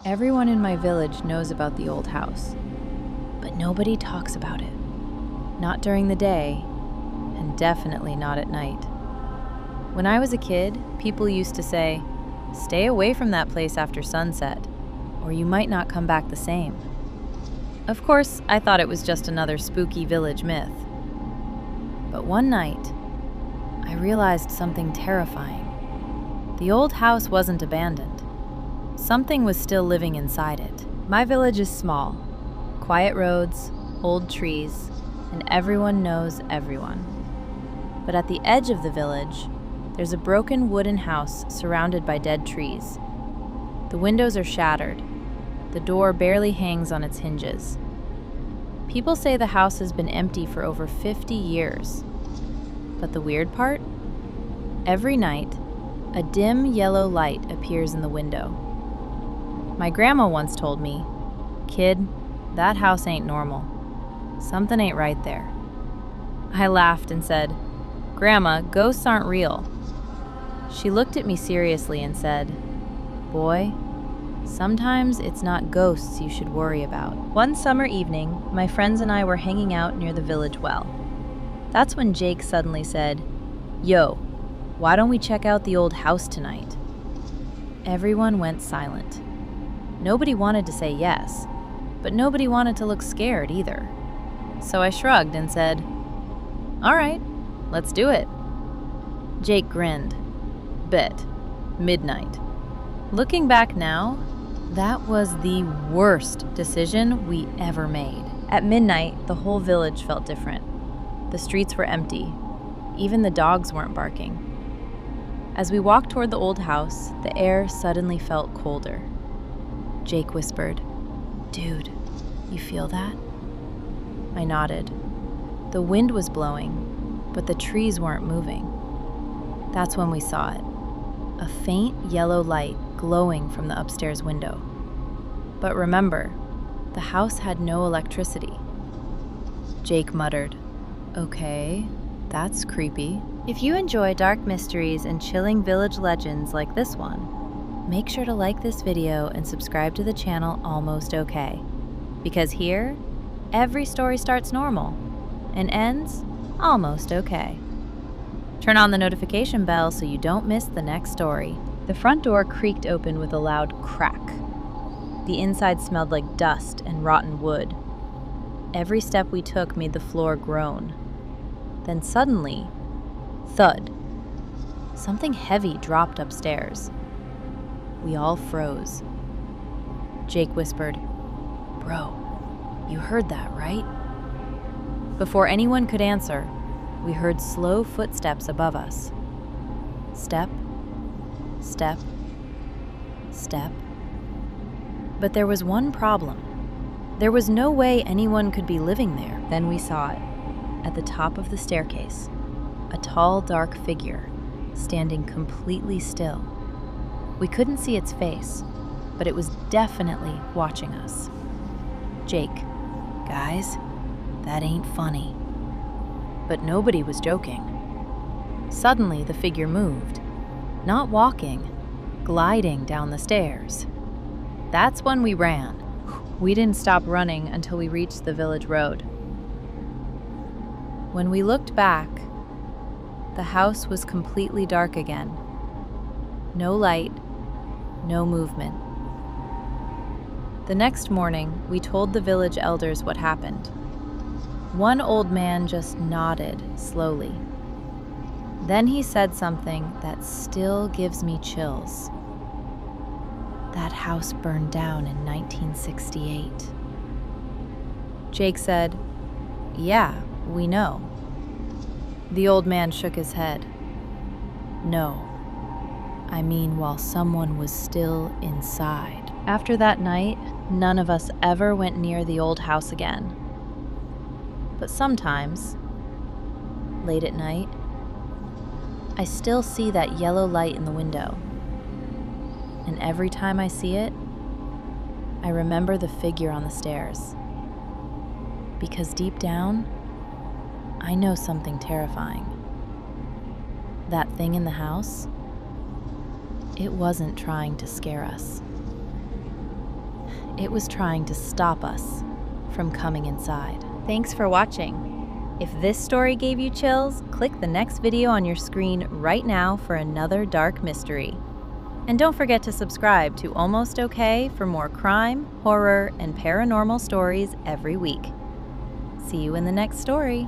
Everyone in my village knows about the old house, but nobody talks about it. Not during the day, and definitely not at night. When I was a kid, people used to say, "Stay away from that place after sunset, or you might not come back the same." Of course, I thought it was just another spooky village myth. But one night, I realized something terrifying. The old house wasn't abandoned. Something was still living inside it. My village is small. Quiet roads, old trees, and everyone knows everyone. But at the edge of the village, there's a broken wooden house surrounded by dead trees. The windows are shattered. The door barely hangs on its hinges. People say the house has been empty for over 50 years. But the weird part? Every night, a dim yellow light appears in the window. My grandma once told me, "Kid, that house ain't normal. Something ain't right there." I laughed and said, "Grandma, ghosts aren't real." She looked at me seriously and said, "Boy, sometimes it's not ghosts you should worry about." One summer evening, my friends and I were hanging out near the village well. That's when Jake suddenly said, "Yo, why don't we check out the old house tonight?" Everyone went silent. Nobody wanted to say yes, but nobody wanted to look scared either. So I shrugged and said, "All right, let's do it." Jake grinned. Bet. Midnight. Looking back now, that was the worst decision we ever made. At midnight, the whole village felt different. The streets were empty. Even the dogs weren't barking. As we walked toward the old house, the air suddenly felt colder. Jake whispered, "Dude, you feel that?" I nodded. The wind was blowing, but the trees weren't moving. That's when we saw it. A faint yellow light glowing from the upstairs window. But remember, the house had no electricity. Jake muttered, "Okay, that's creepy." If you enjoy dark mysteries and chilling village legends like this one, make sure to like this video and subscribe to the channel Almost Okay. Because here, every story starts normal and ends almost okay. Turn on the notification bell so you don't miss the next story. The front door creaked open with a loud crack. The inside smelled like dust and rotten wood. Every step we took made the floor groan. Then suddenly, thud. Something heavy dropped upstairs. We all froze. Jake whispered, "Bro, you heard that, right?" Before anyone could answer, we heard slow footsteps above us. Step, step, step. But there was one problem. There was no way anyone could be living there. Then we saw it, at the top of the staircase, a tall, dark figure, standing completely still. We couldn't see its face, but it was definitely watching us. Jake, "Guys, that ain't funny." But nobody was joking. Suddenly, the figure moved, not walking, gliding down the stairs. That's when we ran. We didn't stop running until we reached the village road. When we looked back, the house was completely dark again. No light, no movement. The next morning, we told the village elders what happened. One old man just nodded slowly. Then he said something that still gives me chills. "That house burned down in 1968. Jake said, "Yeah, we know." The old man shook his head. "No, I mean while someone was still inside." After that night, none of us ever went near the old house again. But sometimes, late at night, I still see that yellow light in the window. And every time I see it, I remember the figure on the stairs. Because deep down, I know something terrifying. That thing in the house, it wasn't trying to scare us. It was trying to stop us from coming inside. Thanks for watching. If this story gave you chills, click the next video on your screen right now for another dark mystery. And don't forget to subscribe to Almost Okay for more crime, horror, and paranormal stories every week. See you in the next story.